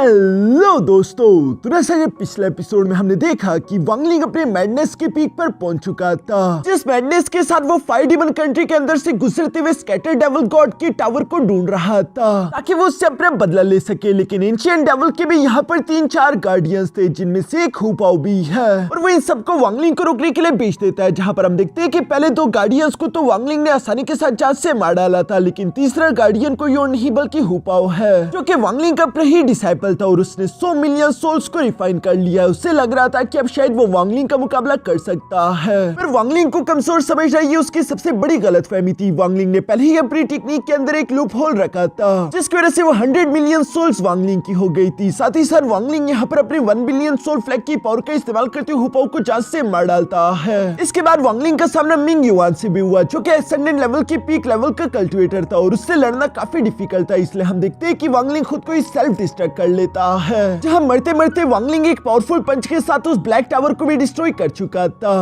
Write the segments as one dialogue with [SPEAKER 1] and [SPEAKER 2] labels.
[SPEAKER 1] Hello दोस्तों, तो जैसा कि पिछले एपिसोड में हमने देखा कि वांगलिंग अपने मैडनेस के पीक पर पहुंच चुका था, जिस मैडनेस के साथ वो फायर डीमन कंट्री के अंदर से गुजरते हुए स्कैटर डेविल गॉड के टावर को ढूंढ रहा था ताकि वो उससे अपना बदला ले सके। लेकिन एंशिएंट डेविल के भी यहाँ पर 3-4 गार्डियंस थे, जिनमें से एक हुपाओ भी है, और वो इन सबको वांगलिंग को रोकने के लिए भेज देता है। जहाँ पर हम देखते हैं कि पहले 2 गार्डियंस को तो वांगलिंग ने आसानी के साथ जांच से मार डाला था, लेकिन तीसरा गार्डियन कोई और नहीं बल्कि हुपाओ है, जो कि वांगलिंग का अपना ही डिसाइपल था और उसने 100 मिलियन सोल्स को रिफाइन कर लिया। उससे लग रहा था कि अब शायद वो वांगलिंग का मुकाबला कर सकता है, पर वांगलिंग को कमजोर समझ रही है उसकी सबसे बड़ी गलतफहमी थी। वांगलिंग ने पहले ही अपनी टेक्निक के अंदर एक लूप होल रखा था, जिसकी वजह से वो 100 मिलियन सोल्स वांगलिंग की हो गई थी। साथ ही साथ वांगलिंग यहाँ पर अपने 1 बिलियन सोल फ्लैग की पावर का इस्तेमाल करते हुए हुपाओ को जांच से मार डालता है। इसके बाद वांगलिंग का सामना मिंग युआन से भी हुआ, जो कि एसेंडेंट लेवल की पीक लेवल का कल्टिवेटर था और उससे लड़ना काफी डिफिकल्ट था। इसलिए हम देखते हैं कि वांगलिंग खुद को सेल्फ डिस्ट्रक्ट कर लेता है, जहां मरते मरते वांगलिंग एक पावरफुल पंच के साथ उस ब्लैक टावर को भी डिस्ट्रॉय कर चुका था।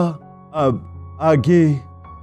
[SPEAKER 1] अब आगे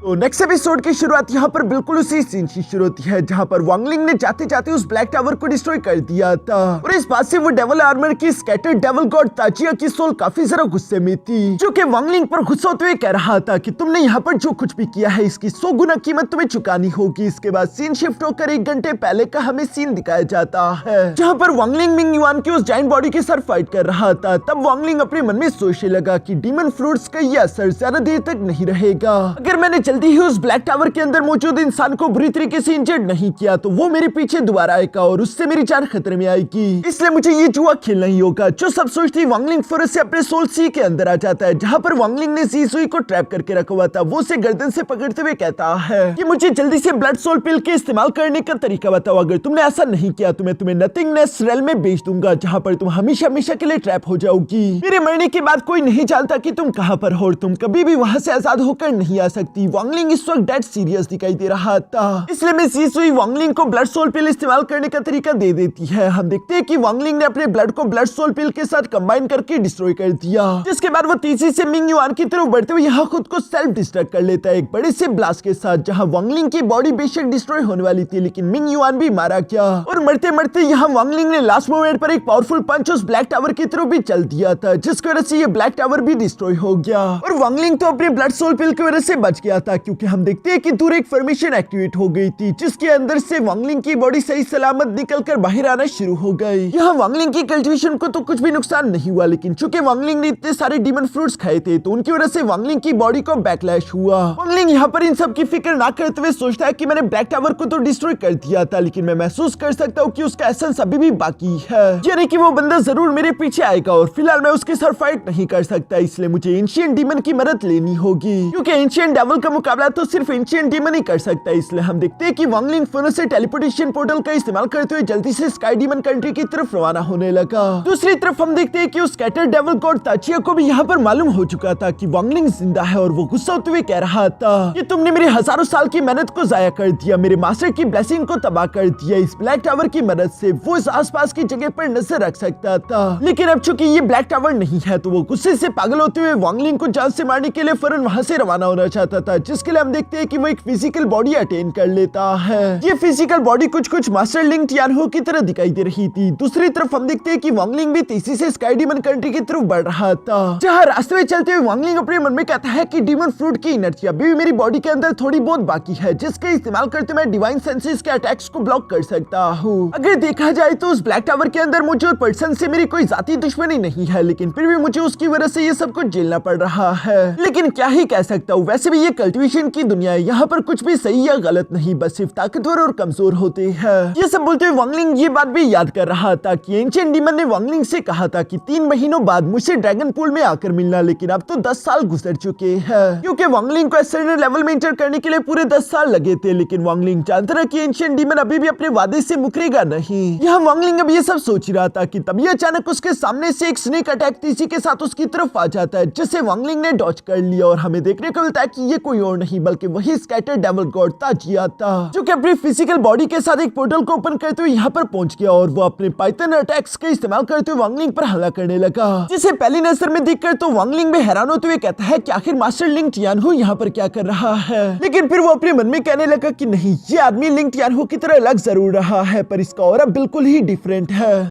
[SPEAKER 1] तो नेक्स्ट एपिसोड की शुरुआत यहाँ पर बिल्कुल उसी सीन से शुरू होती है, जहाँ पर वांगलिंग ने जाते जाते उस ब्लैक टावर को डिस्ट्रॉय कर दिया था, और इस बात से वो डेविल आर्मर की स्कैटर्ड डेविल गॉड ताजिया की सोल काफी ज्यादा गुस्से में थी, जो कि वांगलिंग पर गुस्सा होते हुए कह रहा था कि तुमने यहाँ पर जो कुछ भी किया है इसकी 100 गुना कीमत तुम्हें चुकानी होगी। इसके बाद सीन शिफ्ट होकर 1 घंटे पहले का हमें सीन दिखाया जाता है, जहाँ पर वांगलिंग मिंग युआन की उस जायंट बॉडी के साथ फाइट कर रहा था। तब वांगलिंग अपने मन में सोचने लगा कि डीमन फ्रूट्स का ये असर ज्यादा देर तक नहीं रहेगा। अगर मैंने जल्दी ही उस ब्लैक टावर के अंदर मौजूद इंसान को बुरी तरीके से इंजर्ड नहीं किया तो वो मेरे पीछे दोबारा आएगा और उससे मेरी जान खतरे में आएगी। इसलिए मुझे ये जुआ खेलना ही होगा। जो सब सोचती वांगलिंग फौरन से अपने सोल सी के अंदर आ जाता है, जहाँ पर वांगलिंग ने जीसुई को ट्रैप करके रखा हुआ था। वो उसे गर्दन से पकड़ते हुए कहता है कि मुझे जल्दी से ब्लड सोल पिल के इस्तेमाल करने का तरीका बताओ। अगर तुमने ऐसा नहीं किया तो मैं तुम्हें नथिंगनेस रेल में भेज दूंगा, जहाँ पर तुम हमेशा हमेशा के लिए ट्रैप हो जाओगी। मेरे मरने के बाद कोई नहीं जानता कि तुम कहाँ पर हो और तुम कभी भी वहां से आजाद होकर नहीं आ सकती। वांगलिंग इस वक्त डेड सीरियस दिखाई दे रहा था, इसलिए मैं जीसुई वांगलिंग को ब्लड सोल पिल इस्तेमाल करने का तरीका दे देती है। हम देखते हैं कि वांगलिंग ने अपने ब्लड को ब्लड सोल पिल के साथ कंबाइन करके डिस्ट्रॉय कर दिया, जिसके बाद वो तेजी से मिंग युआन की तरफ बढ़ते हुए यहाँ खुद को सेल्फ डिस्ट्रक्ट कर लेता है एक बड़े से ब्लास्ट के साथ, जहाँ वांगलिंग की बॉडी बेशक डिस्ट्रॉय होने वाली थी, लेकिन मिंग युआन भी मारा गया। और मरते मरते यहाँ वांगलिंग ने लास्ट मोमेंट पर एक पावरफुल पंच उस ब्लैक टावर की तरफ भी चल दिया था, जिसकी वजह से ये ब्लैक टावर भी डिस्ट्रॉय हो गया। और वांगलिंग तो अपने ब्लड सोल पिल की वजह से बच गया था, क्योंकि हम देखते हैं कि दूर एक फॉर्मेशन एक्टिवेट हो गई थी, जिसके अंदर से वांगलिंग की बॉडी सही सलामत निकलकर बाहर आना शुरू हो गई। यहाँ वांगलिंग की कल्टीवेशन को तो कुछ भी नुकसान नहीं हुआ, लेकिन चूंकि वांगलिंग ने इतने सारे डीमन फ्रूट्स खाए थे तो उनकी वजह से वांगलिंग की बॉडी को बैकलैश हुआ। वांगलिंग यहाँ पर इन सब की फिक्र ना करते हुए सोचता है कि मैंने ब्लैक टावर को तो डिस्ट्रॉय कर दिया था, लेकिन मैं महसूस कर सकता हूँ कि उसका एसेंस अभी भी बाकी है, यानी कि वो बंदा जरूर मेरे पीछे आएगा और फिलहाल मैं उसके साथ फाइट नहीं कर सकता। इसलिए मुझे एंशिएंट डीमन की मदद लेनी होगी, क्योंकि एंशिएंट डेविल का मुकाबला तो सिर्फ एंशिएंट डीमन ही कर सकता है। इसलिए हम देखते हैं कि वांगलिंग फोन से टेलीपोर्टेशन पोर्टल का इस्तेमाल करते हुए जल्दी से स्काई डीमन कंट्री की तरफ रवाना होने लगा। दूसरी तरफ हम देखते हैं कि उस स्कैटर डेविल गॉड ताचिया को भी यहाँ पर मालूम हो चुका था कि वांगलिंग जिंदा है, और वो गुस्सा होते हुए कह रहा था कि तुमने मेरे हजारों साल की मेहनत को जाया कर दिया, मेरे मास्टर की ब्लेसिंग को तबाह कर दिया। इस ब्लैक टावर की मदद से वो इस आसपास की जगह पर नजर रख सकता था, लेकिन अब चूंकि ये ब्लैक टावर नहीं है तो वो गुस्से से पागल होते हुए वांगलिंग को जान से मारने के लिए फौरन वहां से रवाना होना चाहता था, जिसके लिए हम देखते हैं कि वो एक फिजिकल बॉडी अटेन कर लेता है। ये फिजिकल बॉडी कुछ मास्टर लिंग टियानहो की तरह दिखाई दे रही थी। दूसरी तरफ हम देखते हैं कि वांगलिंग भी तेजी से स्काई डीमन कंट्री की तरफ बढ़ रहा था, जहाँ रास्ते में चलते हुए वांगलिंग अपने मन में कहता है कि डीमन फ्रूट की एनर्जी अभी भी मेरी बॉडी के अंदर थोड़ी बहुत बाकी है, जिसके इस्तेमाल करते मैं डिवाइन सेंसेस के अटैक्स को ब्लॉक कर सकता हूँ। अगर देखा जाए तो उस ब्लैक टावर के अंदर मौजूद पर्सन से मेरी कोई जाती दुश्मनी नहीं है, लेकिन फिर भी मुझे उसकी वजह से ये सब कुछ झेलना पड़ रहा है। लेकिन क्या ही कह सकता हूँ, वैसे भी ये कल्टीवेशन की दुनिया है, यहाँ पर कुछ भी सही या गलत नहीं, बस सिर्फ ताकतवर और कमजोर होते हैं। ये सब बोलते हुए वांगलिंग ये बात भी याद कर रहा था कि एंशिएंट डीमन ने वांगलिंग से कहा था कि 3 महीनों बाद मुझसे ड्रैगन पूल में आकर मिलना, लेकिन अब तो 10 साल गुजर चुके हैं, क्योंकि वांगलिंग को एसेंडेंट लेवल में एंटर करने के लिए पूरे 10 साल लगे थे। लेकिन वांगलिंग जानता था कि एंशिएंट डीमन अभी भी अपने वादे से मुकरेगा नहीं। यहाँ वांगलिंग अब ये सब सोच रहा था कि तभी अचानक उसके सामने से एक स्नेक अटैक तेजी के साथ उसकी तरफ आ जाता है, जिसे वांगलिंग ने डॉज कर लिया, और हमें देखने को मिलता है कि ये कोई और नहीं बल्कि वही स्कैटर डेविल गॉड ताजिया था, जो कि अपनी फिजिकल बॉडी के साथ एक पोर्टल को ओपन करते हुए यहाँ पर पहुंच गया, और वो अपने पाइथन अटैक्स का इस्तेमाल करते हुए वांगलिंग पर हमला करने लगा, जिसे पहली नजर में देखकर तो वांगलिंग भी हैरान होते हुए कहता है कि आखिर मास्टर लिंग टियानहो यहाँ पर क्या कर रहा है। लेकिन फिर वो अपने मन में कहने लगा कि नहीं, ये आदमी लिंग टियानहो की तरह लग जरूर रहा है, पर इसका ऑरा बिल्कुल ही डिफरेंट है।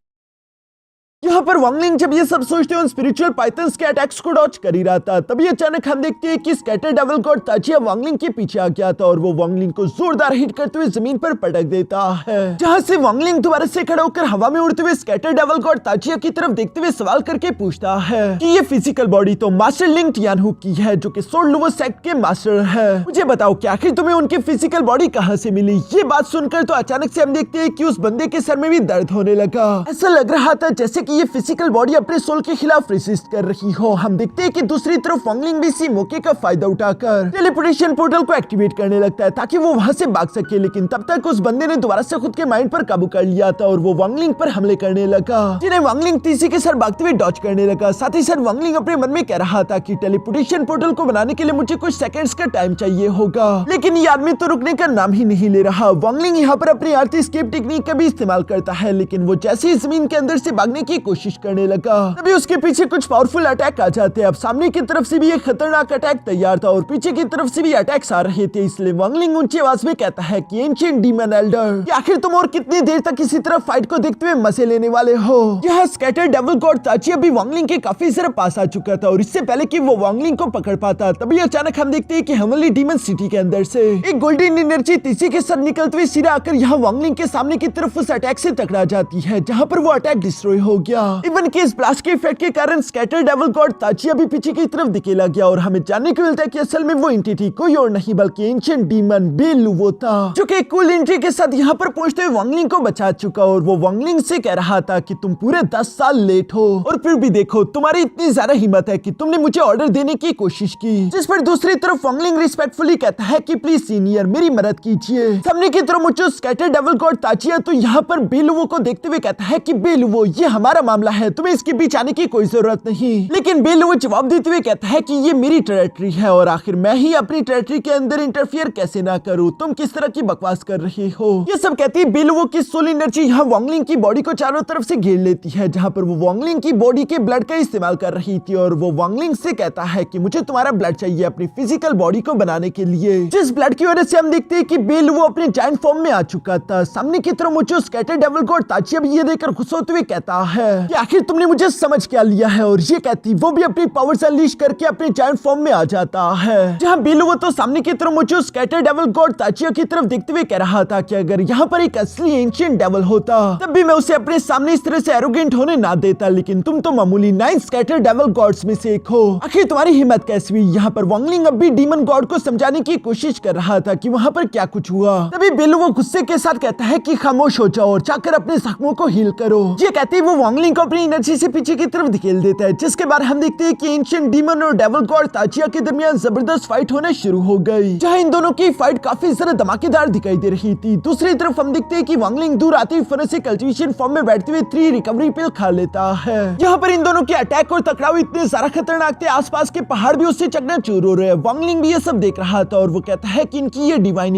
[SPEAKER 1] यहाँ पर वांगलिंग जब ये सब सोचते हैं उन स्पिरिचुअल पाइथन्स के अटैक्स को डॉज कर ही रहा था, तभी अचानक हम देखते हैं कि स्कैटर डेविल गॉड ताजिया वांगलिंग के पीछे आ गया था और वो वांगलिंग को जोरदार हिट करते हुए जमीन पर पटक देता है, जहाँ से वांगलिंग दोबारा से खड़ा होकर हवा में उड़ते हुए स्कैटर डेविल गॉड ताजिया की तरफ देखते हुए सवाल करके पूछता है कि ये फिजिकल बॉडी तो मास्टर लिंग टियानहू की है, जो कि सोल लुवो सेक्ट के मास्टर है। मुझे बताओ कि आखिर तुम्हें उनकी फिजिकल बॉडी कहाँ से मिली? ये बात सुनकर तो अचानक से हम देखते हैं कि उस बंदे के सर में भी दर्द होने लगा। ऐसा लग रहा था जैसे कि ये फिजिकल बॉडी अपने सोल के खिलाफ रेसिस्ट कर रही हो। हम देखते हैं कि दूसरी तरफ वांगलिंग भी इसी मौके का फायदा उठाकर टेलीपोर्टेशन पोर्टल को एक्टिवेट करने लगता है ताकि वो वहां से भाग सके, लेकिन तब तक उस बंदे ने दोबारा से खुद के माइंड पर काबू कर लिया था और वो वांगलिंग पर हमले करने लगा, जिन्हें वांगलिंग तीसरी के सर भागते हुए डॉज करने लगा। साथ ही साथ वांगलिंग अपने मन में कह रहा था कि टेलीपोर्टेशन पोर्टल को बनाने के लिए मुझे कुछ सेकंड्स का टाइम चाहिए होगा, लेकिन ये आदमी तो रुकने का नाम ही नहीं ले रहा। वांगलिंग यहाँ पर अपनी आरती एस्केप टेक्निक का भी इस्तेमाल करता है, लेकिन वो जैसे ही जमीन के अंदर से भागने की कोशिश करने लगा तभी उसके पीछे कुछ पावरफुल अटैक आ जाते हैं। अब सामने की तरफ से भी एक खतरनाक अटैक तैयार था और पीछे की तरफ से भी अटैक्स आ रहे थे, इसलिए वांगलिंग ऊंची आवाज में कहता है कि एंशिएंट डीमन एल्डर, कि आखिर तुम और कितनी देर तक इसी तरह फाइट को देखते हुए मजे लेने वाले हो? यह स्कैटर डेविल गॉड ताजिया भी वांगलिंग के काफी जरा पास आ चुका था और इससे पहले कि वो वांगलिंग को पकड़ पाता तभी अचानक हम देखते हैं कि हेवनली डीमन सिटी के अंदर से एक गोल्डन एनर्जी तीसी के साथ निकलते हुए सीधा आकर यहाँ वांगलिंग के सामने की तरफ उस अटैक से टकरा जाती है, जहाँ पर वो अटैक डिस्ट्रॉय हो गया। इवन कि इस ब्लास्ट के इफेक्ट के कारण स्कैटर डेविल गॉड ताजिया भी पीछे की तरफ दिखेला गया और हमें जानने को मिलता है कि असल में वो एंटिटी कोई और नहीं बल्कि एंशिएंट डीमन बे लुवो था, जो कि कूल एंट्री के साथ यहाँ पर पहुंचते हुए वांगलिंग को बचा चुका और वो वांगलिंग से कह रहा था कि तुम पूरे 10 साल लेट हो और फिर भी देखो तुम्हारी इतनी ज्यादा हिम्मत है कि तुमने मुझे ऑर्डर देने की कोशिश की। जिस पर दूसरी तरफ वांगलिंग रिस्पेक्टफुली कहता है कि प्लीज सीनियर मेरी मदद कीजिए। सामने की तरफ मुझे स्कैटर डेविल गॉड ताजिया तो यहाँ पर बे लुवो को देखते हुए कहता है कि बे लुवो ये हमारा मामला है, तुम्हें इसके बीच आने की कोई जरूरत नहीं। लेकिन बे लुवो जवाब देते हुए कहता है कि ये मेरी टेरिटरी है और आखिर मैं ही अपनी टेरिटरी के अंदर इंटरफियर कैसे ना करूं, तुम किस तरह की बकवास कर रही हो? ये सब कहती है बे लुवो की सोल एनर्जी यहाँ वांगलिंग की बॉडी को चारों तरफ से घेर लेती है, जहाँ पर वो वांगलिंग की बॉडी के ब्लड का इस्तेमाल कर रही थी और वो वांगलिंग से कहता है कि मुझे तुम्हारा ब्लड चाहिए अपनी फिजिकल बॉडी को बनाने के लिए, जिस ब्लड की वजह से हम देखते हैं कि बे लुवो अपने जायंट फॉर्म में आ चुका था। सामने की तरफ मुझे स्कैटर डेविल गॉड ताजिया भी ये देखकर गुस्सा होते हुए कहता है कि आखिर तुमने मुझे समझ क्या लिया है, और ये कहती वो भी अपनी पावर्स अनलीश करके अपने जायंट फॉर्म में आ जाता है, जहाँ बे लुवो तो सामने की तरफ मुझे स्कैटर डेविल गॉड ताजिया की तरफ देखते हुए कह रहा था कि अगर यहाँ पर एक असली एंशिएंट डेविल होता तब भी मैं उसे अपने सामने इस तरह से एरोगेंट होने ना देता, लेकिन तुम तो मामूली 9 स्कैटर डेविल गॉड्स में से एक हो, आखिर तुम्हारी हिम्मत कैसी हुई? यहाँ पर वांगलिंग अब भी डीमन गॉड को समझाने की कोशिश कर रहा था कि वहाँ पर क्या कुछ हुआ। तभी बे लुवो गुस्से के साथ कहता है कि खामोश हो जाओ और जाकर अपने जख्मों को हील करो। ये कहते ही वो वांगलिंग को अपनी एनर्जी से पीछे की तरफ धकेल देता है, जिसके बाद हम देखते हैं कि एंशिएंट डीमन और डेविल गॉड ताजिया के दरमियान जबरदस्त फाइट होना शुरू हो गई, जहाँ इन दोनों की फाइट काफी ज्यादा धमाकेदार दिखाई दे रही थी। दूसरी तरफ हम देखते हैं कि वांगलिंग दूर आती फन से कल्टिवेशन फॉर्म में बैठते हुए 3 रिकवरी पिल खा लेता है। यहाँ पर इन दोनों के अटैक और टकराव इतने ज्यादा खतरनाक थे, आसपास के पहाड़ भी उससे चकनाचूर हो रहे हैं। वांगलिंग भी ये सब देख रहा था और वो कहता है कि इनकी ये divine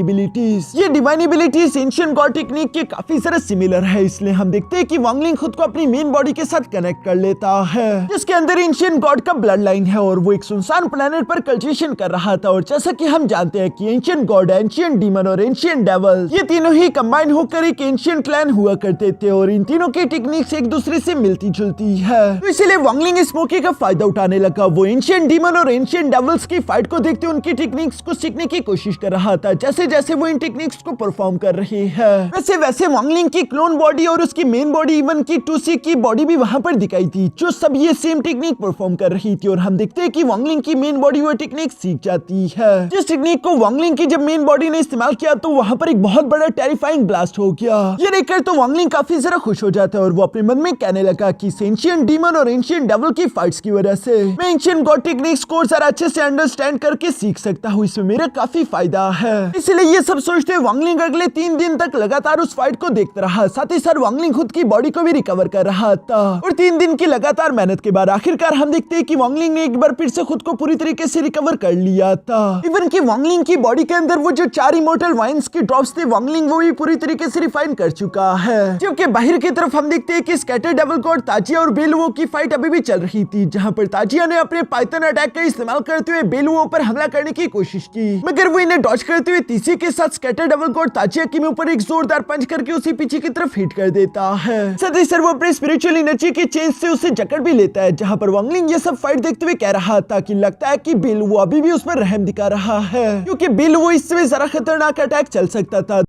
[SPEAKER 1] abilities ancient God technique के काफी सारे सिमिलर है, इसलिए हम देखते हैं कि वांगलिंग खुद को अपनी मेन बॉडी के साथ कनेक्ट कर लेता है, जिसके अंदर एंशिएंट गॉड का ब्लड लाइन है और वो एक सुनसान प्लेनेट पर कल्टिवेशन कर रहा था। और जैसा कि हम जानते हैं कि एंशिएंट गॉड, एंशिएंट डीमन और एंशिएंट डेविल ये तीनों ही कंबाइन होकर एक एंशिएंट क्लैन हुआ करते थे और इन तीनों की टेक्निक्स एक दूसरे से मिलती जुलती है, तो इसलिए वांगलिंग इस मौके का फायदा उठाने लगा। वो एंशिएंट डीमन और एंशिएंट डेविल्स की फाइट को देखते उनकी टेक्निक्स को सीखने की कोशिश कर रहा था। जैसे जैसे वो इन टेक्निक्स को परफॉर्म कर रही है वैसे वैसे वांगलिंग की क्लोन बॉडी और उसकी मेन बॉडी इवन की 2C की बॉडी भी वहां पर दिखाई थी, जो सब ये सेम टेक्निक परफॉर्म कर रही थी। और हम देखते हैं कि वांगलिंग की मेन बॉडी वो टेक्निक सीख जाती है, जिस टेक्निक को वांगलिंग की जब मेन बॉडी ने इस्तेमाल किया तो वहां पर एक बहुत बड़ा टेरिफाइंग ब्लास्ट हो गया। ये देखकर तो वांगलिंग काफी ज्यादा खुश हो जाता है और वो अपने मन में कहने लगा कि एंशिएंट डीमन और एंशिएंट डेविल की फाइट्स की वजह से मैं एंशिएंट गॉड टेक्निक्स को जरा अच्छे से अंडरस्टैंड करके सीख सकता हूँ, इसमें मेरा काफी फायदा है। इसलिए ये सब सोचते हुए वांगलिंग अगले 3 दिन तक लगातार उस फाइट को देखता रहा। साथ ही साथ वांगलिंग खुद की बॉडी को भी रिकवर कर रहा था और 3 दिन की लगातार मेहनत के बाद आखिरकार हम देखते हैं कि वांगलिंग ने एक बार फिर से खुद को पूरी तरीके से रिकवर कर लिया था। इवन कि वांगलिंग की बॉडी के अंदर वो जो 4 इमोर्टल वाइन्स की ड्रॉप्स थे वांगलिंग वो भी पूरी तरीके से रिफाइन कर चुका है। जबकि बाहर की तरफ हम देखते हैं कि स्कैटर डेविल गॉड ताजिया और बे लुवो की फाइट अभी भी चल रही थी, जहां पर ताजिया ने अपने पाइथन अटैक का इस्तेमाल करते हुए बे लुवो पर हमला करने की कोशिश की, मगर वो इन्हें डॉज करते हुए तीसरे के साथ स्कैटर डेविल गॉड ताजिया के मुंह पर एक जोरदार पंच करके उसे पीछे की तरफ हिट कर देता है। साथ ही वो अपने स्पिरिचुअल स्पिरिचुअल एनर्जी के चेंज से उसे जकड़ भी लेता है, जहां पर वांगलिंग ये सब फाइट देखते हुए कह रहा था कि लगता है कि बिल वो अभी भी उस पर रहम दिखा रहा है, क्योंकि बिल वो इससे जरा खतरनाक अटैक चल सकता था।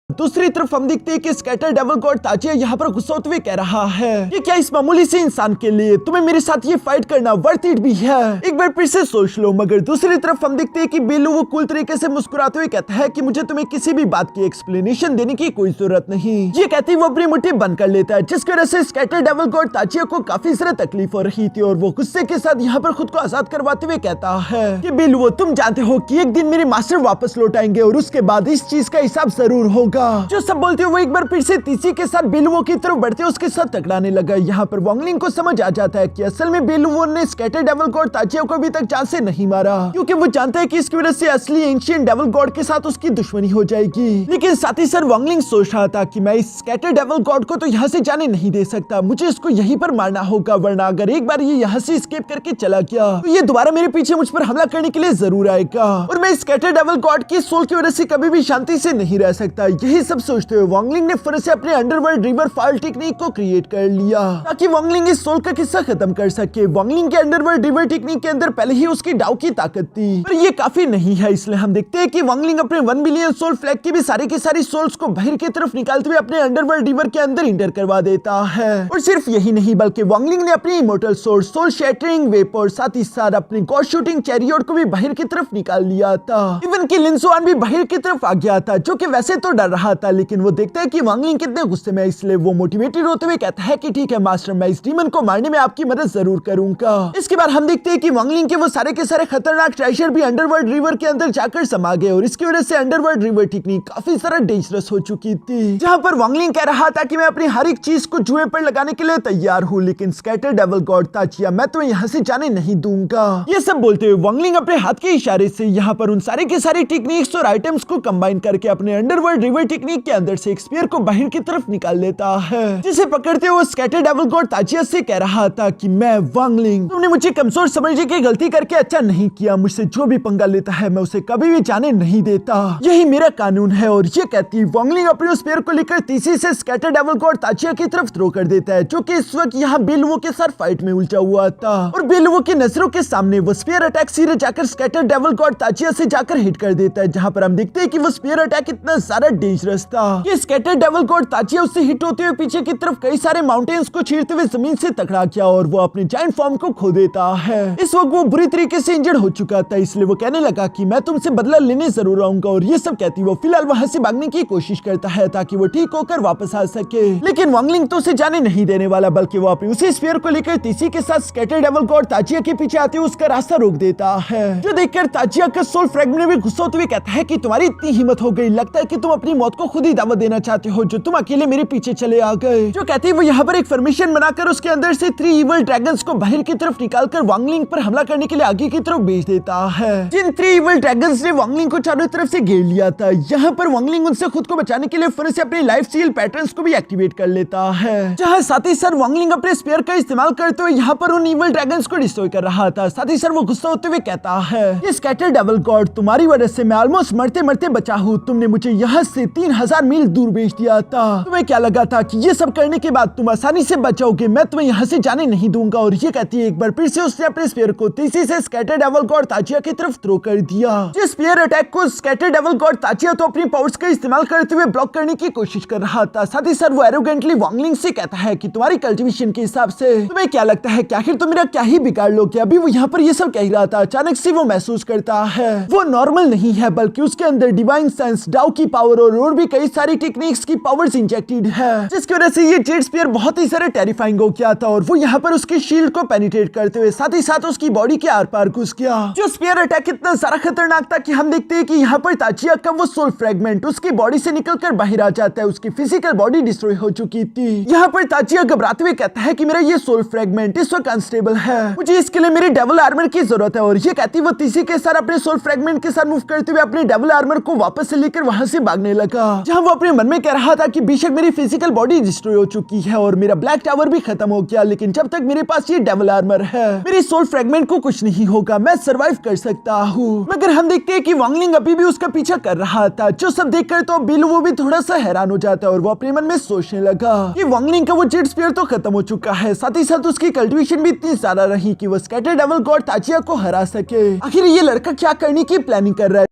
[SPEAKER 1] दूसरी तरफ हम देखते हैं कि स्कैटर डेविल गॉड ताजिया यहाँ पर गुस्सा होते हुए कह रहा है कि क्या इस मामूली से इंसान के लिए तुम्हें मेरे साथ ये फाइट करना वर्थ इट भी है, एक बार फिर से सोच लो। मगर दूसरी तरफ हम देखते हैं कि बेलू वो कूल तरीके से मुस्कुराते हुए कहता है कि मुझे तुम्हें किसी भी बात की एक्सप्लेनेशन देने की कोई जरूरत नहीं। ये कहते वो अपनी मुट्ठी बंद कर लेता है, जिसकी वजह से स्कैटर डेविल गॉड ताजिया को काफी ज्यादा तकलीफ हो रही थी और वो गुस्से के साथ यहाँ पर खुद को आजाद करवाते हुए कहता है कि बेलू तुम जानते हो कि एक दिन मेरे मास्टर वापस लौट आएंगे और उसके बाद इस चीज का हिसाब जरूर होगा। जो सब बोलते वो एक बार फिर से तीसी के साथ बेलुओ की तरफ बढ़ते उसके साथ टकराने लगा। यहाँ पर वांगलिंग को समझ आ जाता है कि असल में बेलुओ ने स्कैटर डेविल गॉड ताजिया को अभी तक जान से नहीं मारा, क्योंकि वो जानता है कि इसकी वजह से असली एंशिएंट डेविल गॉड के साथ उसकी दुश्मनी हो जाएगी। लेकिन साथ ही सर वांगलिंग सोच रहा था कि मैं इस स्कैटर डेविल गॉड को तो यहाँ से जाने नहीं दे सकता, मुझे इसको यहीं पर मारना होगा, वरना अगर एक बार ये यहाँ से एस्केप करके चला गया तो ये दोबारा मेरे पीछे मुझ पर हमला करने के लिए जरूर आएगा और मैं स्कैटर डेविल गॉड की सोल की वजह से कभी भी शांति से नहीं रह सकता। यही सब सोचते हुए वांगलिंग ने फिर से अपने अंडरवर्ल्ड रिवर फॉल टेक्निक को क्रिएट कर लिया ताकि वांगलिंग इस सोल का किस्सा खत्म कर सके। वांगलिंग के अंडरवर्ल्ड रिवर टेक्निक के अंदर पहले ही उसकी डाउ की ताकत थी, पर ये काफी नहीं है, इसलिए हम देखते हैं कि वांगलिंग अपने 1 बिलियन सोल फ्लैग की भी सारी की सारी सोल्स को बाहर की तरफ निकालते हुए अपने अंडरवर्ल्ड रिवर के अंदर इंटर करवा देता है। और सिर्फ यही नहीं बल्कि वांगलिंग ने अपनी immortal soul, soul shattering vapour, साथ ही साथ अपनी गॉड शूटिंग चैरियट को भी बाहर की तरफ निकाल लिया था। इवन कि लिंसुआन भी बाहर की तरफ आ गया था, जो कि वैसे तो डर रहा था, लेकिन वो देखता है कि वांगलिंग कितने गुस्से में, इसलिए वो मोटिवेटेड होते हुए कहता है कि ठीक है मास्टर, मैं इस डीमन को मारने में आपकी मदद जरूर करूंगा। इसके बाद हम देखते हैं कि वांगलिंग के वो सारे के सारे खतरनाक ट्रेजर भी अंडरवर्ल्ड रिवर के अंदर जाकर समा गए और इसकी वजह से अंडरवर्ल्ड रिवर टेक्निक काफी सारा डेंजरस हो चुकी थी, जहां पर वांगलिंग कह रहा था कि मैं अपनी हर एक चीज को जुए पर लगाने के लिए तैयार हूँ, लेकिन स्कैटर डेविल गॉड ताजिया मैं तुम्हें यहाँ से जाने नहीं दूंगा। ये सब बोलते हुए वांगलिंग अपने हाथ के इशारे से यहाँ पर उन सारे के सारे टेक्निक्स और आइटम्स को कंबाइन करके अपने अंडरवर्ल्ड रिवर टेक्निक के अंदर से एक स्पीयर को बाहर की तरफ निकाल लेता है, जिसे पकड़ते हुए स्कैटर डेविल गॉड ताजिया से कह रहा था कि मैं वांगलिंग, तुमने मुझे कमजोर समझने की गलती करके अच्छा नहीं किया, मुझसे जो भी पंगा लेता है मैं उसे कभी भी जाने नहीं देता, यही मेरा कानून है। और ये कहती वांगलिंग अपने स्पीयर को लेकर तीसरी से स्कैटर डेविल गॉड ताजिया की तरफ थ्रो कर देता है, जो कि इस वक्त यहाँ बेलुओ के साथ फाइट में उलझा हुआ था और बेलुओ की नजरों के सामने वो स्पीयर अटैक सीधे जाकर स्कैटर डेविल गॉड ताजिया से जाकर हिट कर देता है, जहां पर हम देखते हैं कि वो स्पीयर अटैक इतना ज्यादा डेंजरस था कि स्कैटर डेविल गॉड ताजिया उससे हिट होते हुए पीछे की तरफ कई सारे माउंटेन्स को चीरते हुए जमीन से टकरा गया और वो अपने जायंट फॉर्म को खो देता है। इस वक्त वो बुरी तरीके से इंजर्ड हो चुका था, इसलिए वो कहने लगा कि मैं तुमसे बदला लेने जरूर आऊंगा और ये सब कहती वो फिलहाल वहां से भागने की कोशिश करता है ताकि वो ठीक होकर वापस आ सके। लेकिन वांगलिंग तो उसे जाने नहीं देने वाला, बल्कि वो अपने उसी स्फीयर को लेकर तीसी के साथ स्कैटर डेविल गॉड ताजिया के पीछे आते हुए उसका रास्ता रोक देता है, जो देखकर ताजिया का सोल फ्रैगमेंट भी गुस्सा होते हुए कहता है कि तुम्हारी इतनी हिम्मत हो गई, लगता है कि तुम अपनी मौत को खुद ही दावत देना चाहते हो, जो तुम अकेले मेरे पीछे चले आ गए। जो कहते हैं वो यहाँ पर एक फॉर्मेशन बनाकर उसके अंदर से 3 इवल ड्रैगन्स को बाहर की तरफ निकालकर वांगलिंग पर हमला करने के लिए आगे की तरफ भेज देता है। जिन 3 इवल ड्रैगन्स ने वांगलिंग को चारों तरफ से घेर लिया था, यहाँ पर वांगलिंग उनसे खुद को बचाने के लिए फिर से अपने लाइफ सील पैटर्न्स को भी एक्टिवेट कर लेता है, जहाँ साथ ही सर वांगलिंग अपने स्पीयर का इस्तेमाल करते हुए यहाँ पर उन इवल ड्रैगन्स को डिस्ट्रॉय कर रहा था। साथ ही सर वो गुस्सा होते हुए कहता है ये स्कैटर डेविल गॉड, तुम्हारी वजह से मैं ऑलमोस्ट मरते मरते बचा हूँ, तुमने मुझे यहाँ से 3000 मील दूर भेज दिया था, तुम्हें क्या लगा था कि ये सब करने के बाद तुम आसानी से बचाओगे, मैं तुम्हें यहाँ से जाने नहीं दूंगा। और ये कहती है एक बार फिर से उसने अपने स्पीयर को तीसरी से स्कैटर डेविल गॉड ताजिया की तरफ थ्रो कर दिया। जिस स्पीयर अटैक को स्कैटर डेविल गॉड ताजिया तो अपनी पावर्स का इस्तेमाल करते हुए ब्लॉक करने की कोशिश कर रहा था, साथ ही सर वो एरोगेंटली वांगलिंग से कहता है कि तुम्हारी कल्टीवेशन के हिसाब से तुम्हें क्या लगता है कि आखिर तुम मेरा क्या ही बिगाड़ लोगे। अभी वो यहाँ पर ये सब कह रहा था, अचानक से वो महसूस करता है वो नॉर्मल नहीं है, बल्कि उसके अंदर डिवाइन सेंस, डाउ की पावर और भी कई सारी टेक्निक्स की पावर्स इंजेक्टेड है, जिसकी वजह से ये जेड स्पीयर बहुत ही सारे टेरिफाइंग हो गया था और वो यहाँ पर उसकी शील्ड को पेनिट्रेट करते हुए साथ ही साथ उसकी बॉडी के आर पार घुस गया। जो स्पीयर अटैक इतना सारा खतरनाक था कि हम देखते हैं कि यहाँ पर ताजिया का वो सोल फ्रैगमेंट उसकी बॉडी से निकलकर बाहर आ जाता है, उसकी फिजिकल बॉडी डिस्ट्रॉय हो चुकी थी। यहाँ पर ताजिया घबराते हुए कहता है कि मेरा ये सोल फ्रैगमेंट इस वक्त अनस्टेबल है, मुझे इसके लिए मेरे डेविल आर्मर की जरूरत है। और ये कहती वो तीसरी के साथ अपने सोल फ्रैगमेंट के साथ मूव करते हुए अपने डेविल आर्मर को वापस से लेकर वहां से भागने लग लगा, जहाँ वो अपने मन में कह रहा था कि बेशक मेरी फिजिकल बॉडी डिस्ट्रॉय हो चुकी है और मेरा ब्लैक टावर भी खत्म हो गया, लेकिन जब तक मेरे पास ये डेविल आर्मर है मेरी सोल फ्रेगमेंट को कुछ नहीं होगा, मैं सरवाइव कर सकता हूँ। मगर हम देखते हैं कि वांगलिंग अभी भी उसका पीछा कर रहा था, जो सब देखकर तो बिल वो भी थोड़ा सा हैरान हो जाता है और वो अपने मन में सोचने लगा कि वांगलिंग का वो जेड स्पीयर तो खत्म हो चुका है, साथ ही साथ उसकी कल्टिवेशन भी इतनी ज्यादा रही कि वो स्कैटर डेविल गॉड ताचिया को हरा सके। आखिर ये लड़का क्या करने की प्लानिंग कर रहा है।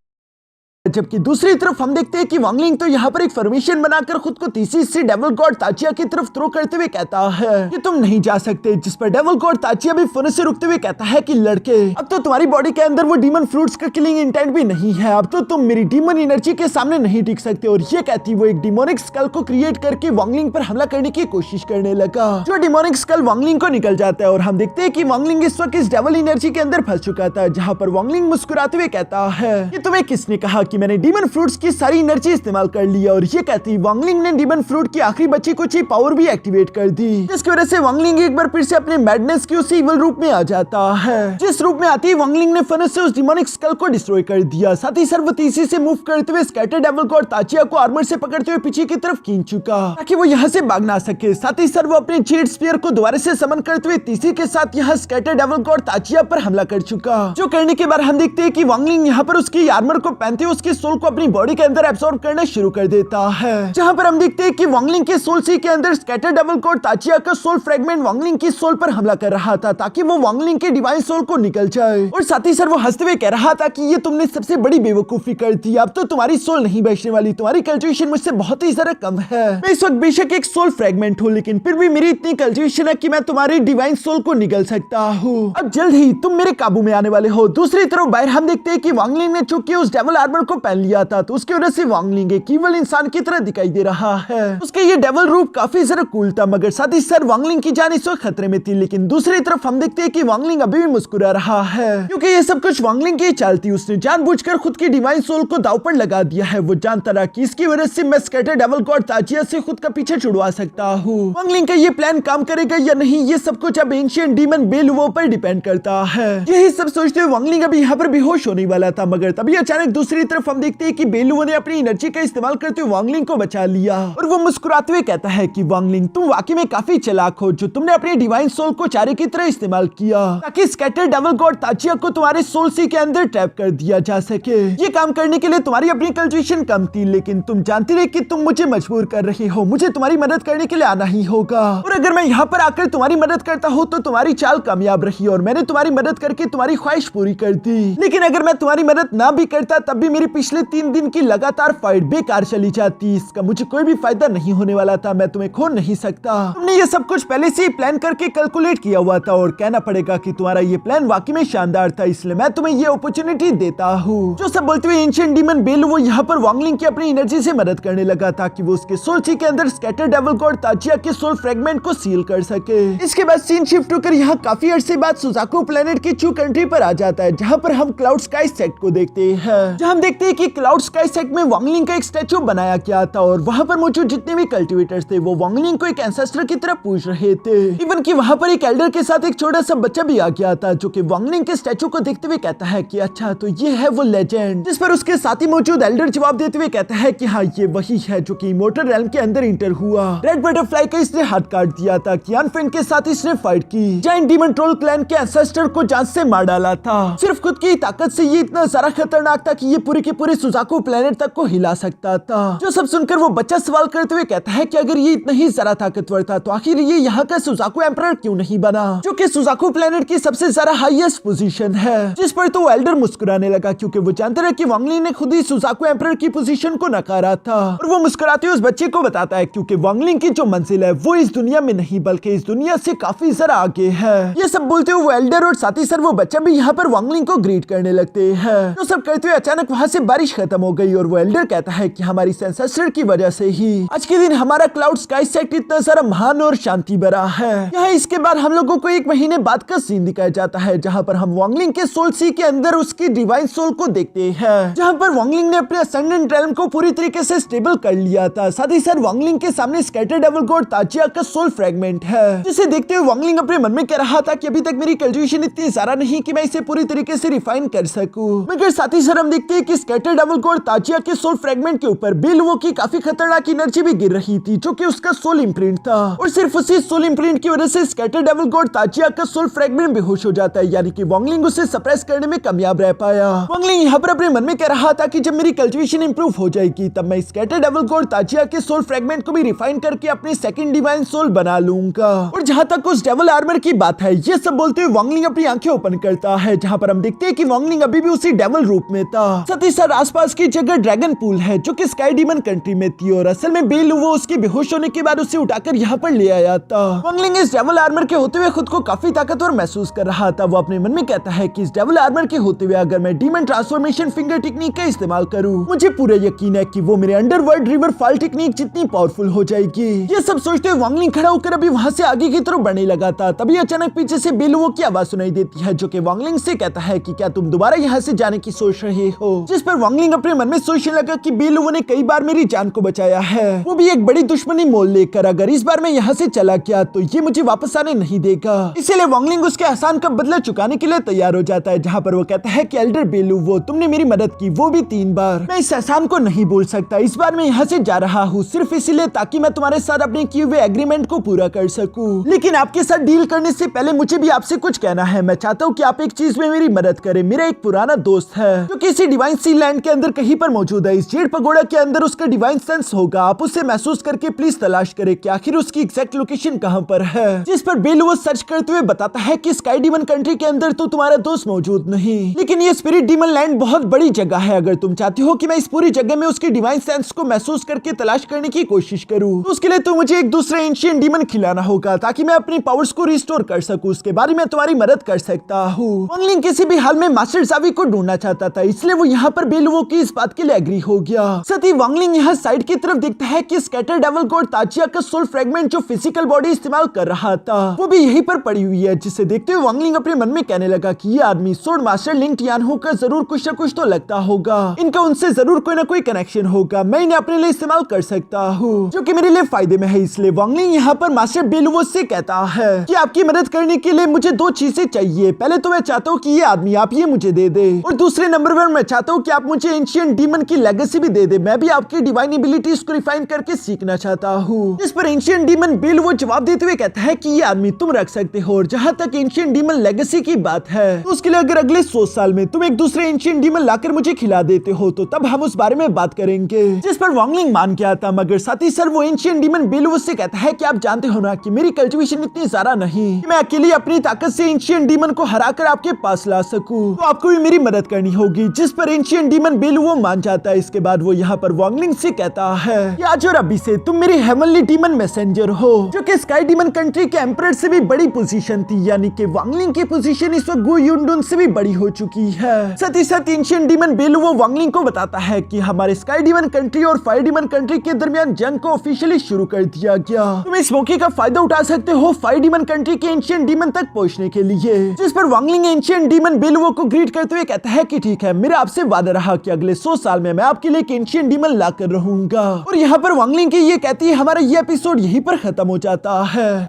[SPEAKER 1] जबकि दूसरी तरफ हम देखते हैं कि वांगलिंग तो यहाँ पर एक फॉर्मेशन बनाकर खुद को तीसरी से डेविल गॉड ताचिया की तरफ थ्रो करते हुए कहता है कि तुम नहीं जा सकते, जिस पर डेविल गॉड ताचिया भी फुर्र से रुकते हुए कहता है कि लड़के अब तो तुम्हारी बॉडी के अंदर वो डीमन फ्रूट्स का किलिंग इंटेंट भी नहीं है, अब तो तुम मेरी डीमन एनर्जी के सामने नहीं टिक सकते। और ये कहती वो एक डिमोनिक स्कल को क्रिएट करके वांगलिंग पर हमला करने की कोशिश करने लगा, जो डिमोनिक स्कल वांगलिंग को निकल जाता है और हम देखते हैं कि वांगलिंग इस वक्त इस डेविल एनर्जी के अंदर फंस चुका था, जहाँ पर वांगलिंग मुस्कुराते हुए कहता है कि तुम्हें किसने कहा कि मैंने डीमन फ्रूट्स की सारी एनर्जी इस्तेमाल कर लिया। और ये कहती वांगलिंग ने डीमन फ्रूट की आखिरी बची कुछ ही पावर भी एक्टिवेट कर दी, जिसकी वजह से वांगलिंग एक बार फिर से अपने मैडनेस के उसी इविल रूप में आ जाता है, जिस रूप में आती ही वांगलिंग ने फनस से उस डिमोनिक स्कल को डिस्ट्रॉय कर दिया, साथ ही सर्वतीसी से मूव करते हुए स्कैटर डेविल गॉड ताचिया को आर्मर से पकड़ते हुए पीछे की तरफ खींच चुका ताकि वो यहाँ से भाग ना सके। साथ ही सर्व अपने जेड स्पीयर को दोबारा से समन करते हुए तीसरी के साथ यहाँ स्कैटर डेविल गॉड ताचिया पर हमला कर चुका, जो करने के बाद हम देखते हैं कि वांगलिंग यहाँ पर उसकी आर्मर को पहनते हुए उसके सोल को अपनी बॉडी के अंदर एब्सॉर्ब करना शुरू कर देता है, जहां पर हम देखते हैं कि वांगलिंग के सोल सी के अंदर स्कैटर डेविल गॉड ताचिया का सोल फ्रेगमेंट वांगलिंग की सोल पर हमला कर रहा था ताकि वो वांगलिंग के डिवाइन सोल को निकल जाए। और साथ ही सर वो हंसते हुए कह रहा था कि ये तुमने सबसे बड़ी बेवकूफी कर दी, अब तो तुम्हारी सोल नहीं बचने वाली, तुम्हारी कल्टिवेशन मुझसे बहुत ही ज्यादा कम है। मैं इस वक्त बेशक एक सोल फ्रेगमेंट हूँ, लेकिन फिर भी मेरी इतनी कल्टिवेशन है कि मैं तुम्हारी डिवाइन सोल को निकल सकता हूँ, अब जल्द ही तुम मेरे काबू में आने वाले हो। दूसरी तरफ बाहर हम देखते हैं कि वांगलिंग ने चुपके उस डेविल आर्मर को पहन लिया था, तो उसकी वजह से वांगलिंग एक ईविल इंसान की तरह दिखाई दे रहा है। उसके ये डेविल रूप काफी ज्यादा कूल था, मगर साथ ही सर वांगलिंग की जान इस वक्त खतरे में थी। लेकिन दूसरी तरफ हम देखते हैं कि वांगलिंग अभी भी मुस्कुरा रहा है, क्योंकि ये सब कुछ वांगलिंग की चाल थी। उसने जानबूझकर खुद की डिवाइन सोल को दांव पर लगा दिया है। वो जानता रहा कि इसकी वजह से मैं स्कैटर डेविल गॉड ताचिया से खुद का पीछे छुड़वा सकता हूँ। वांगलिंग का ये प्लान काम करेगा या नहीं, ये सब कुछ अब एंशिएंट डीमन बेलुओ पर डिपेंड करता है। यही सब सोचते हुए वांगलिंग अभी यहाँ पर बेहोश होने वाला था, मगर तभी अचानक दूसरी तरफ हम देखते हैं कि बेलुओ ने अपनी एनर्जी का इस्तेमाल करते हुए वांगलिंग को बचा लिया और वो मुस्कुराते हुए कहता है कि वांगलिंग तुम वाकई में काफी चालाक हो, जो तुमने अपनी डिवाइन सोल को चारे की तरह इस्तेमाल किया ताकि स्कैटर डेविल गॉड ताचिया को तुम्हारे सोल सी के अंदर ट्रैप कर दिया जा सके। ये काम करने के लिए तुम्हारी अपनी कल्टिवेशन कम थी, लेकिन तुम जानती रही कि तुम मुझे मजबूर कर रही हो, मुझे तुम्हारी मदद करने के लिए आना ही होगा। और अगर मैं यहाँ पर आकर तुम्हारी मदद करता हूँ तो तुम्हारी चाल कामयाब रही और मैंने तुम्हारी मदद करके तुम्हारी ख्वाहिश पूरी कर दी। लेकिन अगर मैं तुम्हारी मदद ना भी करता तब भी मेरी पिछले 3 दिन की लगातार फाइट बेकार चली जाती, इसका मुझे कोई भी फायदा नहीं होने वाला था, मैं तुम्हें खो नहीं सकता। तुमने ये सब कुछ पहले से ही प्लान करके कैलकुलेट किया हुआ था और कहना पड़ेगा कि तुम्हारा ये प्लान वाकई में शानदार था, इसलिए मैं तुम्हें ये अपॉर्चुनिटी देता हूँ। जो सब बोलते हुए एंशिएंट डीमन बेलुओ यहाँ पर वांगलिंग की अपनी एनर्जी से मदद करने लगा ताकि वो उसके सोल सी के अंदर स्कैटर डेविल गॉड ताचिया के सोल फ्रेगमेंट को सील कर सके। इसके बाद सीन शिफ्ट होकर यहाँ काफी अरसे बाद सुजाकू प्लेनेट की चू कंट्री पर आ जाता है, जहाँ पर हम क्लाउड स्काई सेक्ट को देखते हैं, जहाँ हम देखते हैं कि क्लाउड स्काई सेक्ट में वांगलिंग का एक स्टैचू बनाया गया था और वहाँ पर मौजूद जितने भी कल्टिवेटर्स थे वो वांगलिंग को एक एंसेस्टर की तरह पूछ रहे थे। इवन कि वहाँ पर एक एल्डर के साथ एक छोटा सा बच्चा भी आ गया था, जो कि वांगलिंग के स्टैचू को देखते हुए कहता है कि अच्छा तो ये है वो लेजेंड, जिस पर उसके साथ ही मौजूद एल्डर जवाब देते हुए कहता है कि हाँ ये वही है जो कि इमोर्टल रेल्म के अंदर इंटर हुआ। रेड बटरफ्लाई का इसने हाथ काट दिया था, कियान फेन के साथ इसने फाइट की, जायंट डीमन ट्रोल क्लैन के एंसेस्टर को जान से मार डाला था। सिर्फ खुद की ताकत से ये इतना ज्यादा खतरनाक था कि ये पूरे के पूरे सुजाकू प्लेनेट तक को हिला सकता था। जो सब सुनकर वो बच्चा सवाल करते हुए कहता है कि अगर ये इतना ही ज्यादा ताकतवर था तो आखिर ये यहाँ का सुजाकू एम्परर क्यों नहीं बना, जो कि सुजाकू प्लेनेट की सबसे ज्यादा हाईएस्ट पोजीशन है। जिस पर तो एल्डर मुस्कुराने लगा, क्योंकि वो जानते रहे कि वांगलिंग ने खुद ही सुजाकू एम्परर की पोजीशन को नकारा था। और वो मुस्कुराते हुए उस बच्चे को बताता है क्योंकि वांगलिंग की जो मंजिल है वो इस दुनिया में नहीं बल्कि इस दुनिया से काफी ज्यादा आगे है। ये सब बोलते हुए वो एल्डर और साथ ही सर वो बच्चा भी यहाँ पर वांगलिंग को ग्रीट करने लगते हैं। तो सब करते हुए अचानक वहाँ से बारिश खत्म हो गई और वो एल्डर कहता है कि हमारी एंसेस्टर की वजह से ही आज के दिन हमारा क्लाउड स्काई सेक्ट इतना सारा महान और शांति भरा है। यहाँ इसके बाद हम लोगों को 1 महीने बाद का सीन दिखाया जाता है, जहाँ पर हम वांगलिंग के सोल सी के अंदर उसकी डिवाइन सोल को देखते हैं, जहाँ पर वांगलिंग ने अपने असेंडेंट रेल्म को पूरी तरीके से स्टेबल कर लिया था। साथ ही सर वांगलिंग के सामने स्कैटर डेविल गॉड ताचिया का सोल फ्रेगमेंट है, जिसे देखते हुए वांगलिंग अपने मन में कह रहा था कि अभी तक मेरी कल्टिवेशन इतनी ज्यादा नहीं कि मैं इसे पूरी तरीके से रिफाइन कर सकूं। मगर साथ ही सर हम देखते हैं कि स्कैटर डेविल गॉड ताजिया के सोल फ्रेगमेंट के ऊपर बेलुओ की काफी खतरनाक एनर्जी भी गिर रही थी, जो कि उसका सोल इम्प्रिंट था। और सिर्फ उसी सोल इम्प्रिंट की वजह से स्कैटर डेविल गॉड ताजिया का सोल फ्रेगमेंट बेहोश हो जाता है, यानी कि वांगलिंग उसे सप्रेस करने में कामयाब रह पाया। वांगलिंग यहाँ पर अपने मन में कह रहा था कि जब मेरी कल्टिवेशन इंप्रूव हो जाएगी तब मैं स्कैटर डेविल गॉड ताजिया के सोल फ्रेगमेंट को भी रिफाइन करके अपनी सेकंड डिवाइन सोल बना लूंगा। और जहां तक उस डेविल आर्मर की बात है, ये सब बोलते हुए वांगलिंग अपनी आंखें ओपन करता है, जहां पर हम देखते हैं कि वांगलिंग अभी भी उसी डेविल रूप में था। साथ ही साथ आसपास की जगह ड्रैगन पूल है, जो कि स्काई डीमन कंट्री में थी, और असल में बेलुओ उसके बेहोश होने के बाद उसे उठाकर यहाँ पर ले आया था। वांगलिंग इस डेविल आर्मर के होते हुए खुद को काफी ताकतवर महसूस कर रहा था। वो अपने मन में कहता है कि इस डेविल आर्मर के होते हुए अगर मैं डीमन ट्रांसफॉर्मेशन फिंगर टेक्निक का इस्तेमाल करूं, मुझे पूरा यकीन है कि वो मेरे अंडरवर्ल्ड रिवर फॉल टेक्निक जितनी पावरफुल हो जाएगी। ये सब सोचते हुए वांगलिंग खड़ा होकर अभी वहां से आगे की तरफ बढ़ने लगा था, तभी अचानक पीछे से बेलुओ की आवाज सुनाई देती है, जो कि वांगलिंग से कहता है कि क्या तुम दोबारा यहाँ से जाने की सोच रहे हो। जिस पर वांगलिंग अपने मन में सोचने लगा कि बेलुओ ने कई बार मेरी जान को बचाया है, वो भी एक बड़ी दुश्मनी मोल लेकर। अगर इस बार मैं यहाँ से चला गया तो ये मुझे वापस आने नहीं देगा। इसीलिए वांगलिंग उसके एहसान का बदला चुकाने के लिए तैयार हो जाता है, जहाँ पर वो कहता है कि एल्डर बेलुओ, तुमने मेरी मदद की, वो भी 3 बार। मैं इस एहसान को नहीं भूल सकता। इस बार मैं यहाँ से जा रहा हूँ सिर्फ इसीलिए ताकि मैं तुम्हारे साथ अपने किए हुए एग्रीमेंट को पूरा कर सकूं। लेकिन आपके साथ डील करने से पहले मुझे भी आपसे कुछ कहना है। मैं चाहता हूँ कि आप एक चीज में मेरी मदद करें। मेरा एक पुराना दोस्त है जो किसी डिवाइन सी लैंड के अंदर कहीं पर मौजूद है। इस जेड पगोड़ा के अंदर उसका डिवाइन सेंस होगा। आप उसे महसूस करके प्लीज तलाश करें कि आखिर उसकी एग्जैक्ट लोकेशन कहाँ पर है। जिस पर बेलुओ सर्च करते हुए बताता है कि स्काई डीमन कंट्री के अंदर तो तुम्हारा दोस्त मौजूद नहीं, लेकिन ये स्पिरिट डीमन लैंड बहुत बड़ी जगह है। अगर तुम चाहते हो कि मैं इस पूरी जगह में उसके डिवाइन सेंस को महसूस करके तलाश करने की कोशिश करूं, तो उसके लिए तो मुझे एक दूसरा एंशिएंट डीमन खिलाना होगा ताकि मैं अपनी पावर्स को रिस्टोर कर सकूं। उसके बारे में तुम्हारी मदद कर सकता हूं। वांगलिंग किसी भी हाल में मास्टर जावी को ढूंढना चाहता था, इसलिए वो यहाँ पर बेलुओ की इस बात के लिए एग्री हो गया। साथ ही वांगलिंग यहाँ साइड की तरफ देखता है कि स्कैटर डेविल गॉड ताजिया का सोल फ्रेगमेंट जो फिजिकल बॉडी इस्तेमाल कर रहा था, वो भी यहीं पर पड़ी हुई है। जिसे देखते हुए वांगलिंग अपने मन में कहने लगा कि ये आदमी सोर्ड मास्टर लिंग टियानहो का जरूर कुछ न कुछ तो लगता होगा। इनका उनसे जरूर कोई ना कोई कनेक्शन होगा। मैं इन्हें अपने लिए इस्तेमाल कर सकता हूँ, जो कि मेरे लिए फायदे में है। इसलिए वांगलिंग यहाँ पर मास्टर बेलुओ से कहता है कि आपकी मदद करने के लिए मुझे 2 चीजें चाहिए। पहले तो मैं चाहता हूँ कि ये आदमी आप ये मुझे दे दे, और दूसरे नंबर पर मैं चाहता हूँ कि आप मुझे एंशिएंट डीमन की लेगेसी भी दे दे। मैं भी आपकी डिवाइन एबिलिटीज को रिफाइन करके सीखना चाहता हूँ। इस पर एंशिएंट डीमन बेलुओ जवाब देते हुए कहता है कि ये आदमी तुम रख सकते हो, और जहाँ तक एंशिएंट डीमन लेगेसी की बात है, तो उसके लिए अगर अगले 100 साल में तुम एक दूसरे एंशिएंट डीमन लाकर मुझे खिला देते हो तो तब हम उस बारे में बात करेंगे। जिस पर वांगलिंग मान गया था, मगर साथ ही सर वो एंशिएंट डीमन बेलुओ से कहता है कि आप जानते हो ना कि मेरी कल्टिवेशन इतनी ज्यादा नहीं कि मैं अकेले अपनी ताकत से एंशिएंट डीमन को हराकर आपके पास ला सकूं, तो आपको भी मेरी मदद करनी होगी। जिस पर एंशिएंट डीमन बेलुओ मान जाता है। इसके बाद वो यहाँ पर वांगलिंग से कहता है कि आज और अभी से तुम मेरे हेवनली डीमन मैसेंजर हो, जो कि स्काई डीमन कंट्री के एम्परर से भी बड़ी पोजीशन थी, यानी कि वांगलिंग की पोजीशन इस वक्त गु युनडुन से भी बड़ी हो चुकी है। साथ ही साथ एंशिएंट डीमन बेलुओ वांगलिंग को बताता है कि हमारे स्काई डीमन कंट्री और फायर डीमन कंट्री के दरमियान जंग को ऑफिशियली शुरू कर दिया गया। तुम इस मौके का फायदा उठा सकते हो फायर डीमन कंट्री के एंशिएंट डीमन तक पहुंचने के लिए। जिस पर वांगलिंग एंशिएंट डीमन बेलुओ को ग्रीट करते हुए कहता है कि ठीक है, मेरा आपसे वादा रहा कि अगले 100 साल में मैं आपके लिए एक एंशिएंट डीमन लाकर रहूंगा। और यहाँ पर वांगलिंग की ये कहती है हमारा ये एपिसोड यहीं पर खत्म हो जाता है।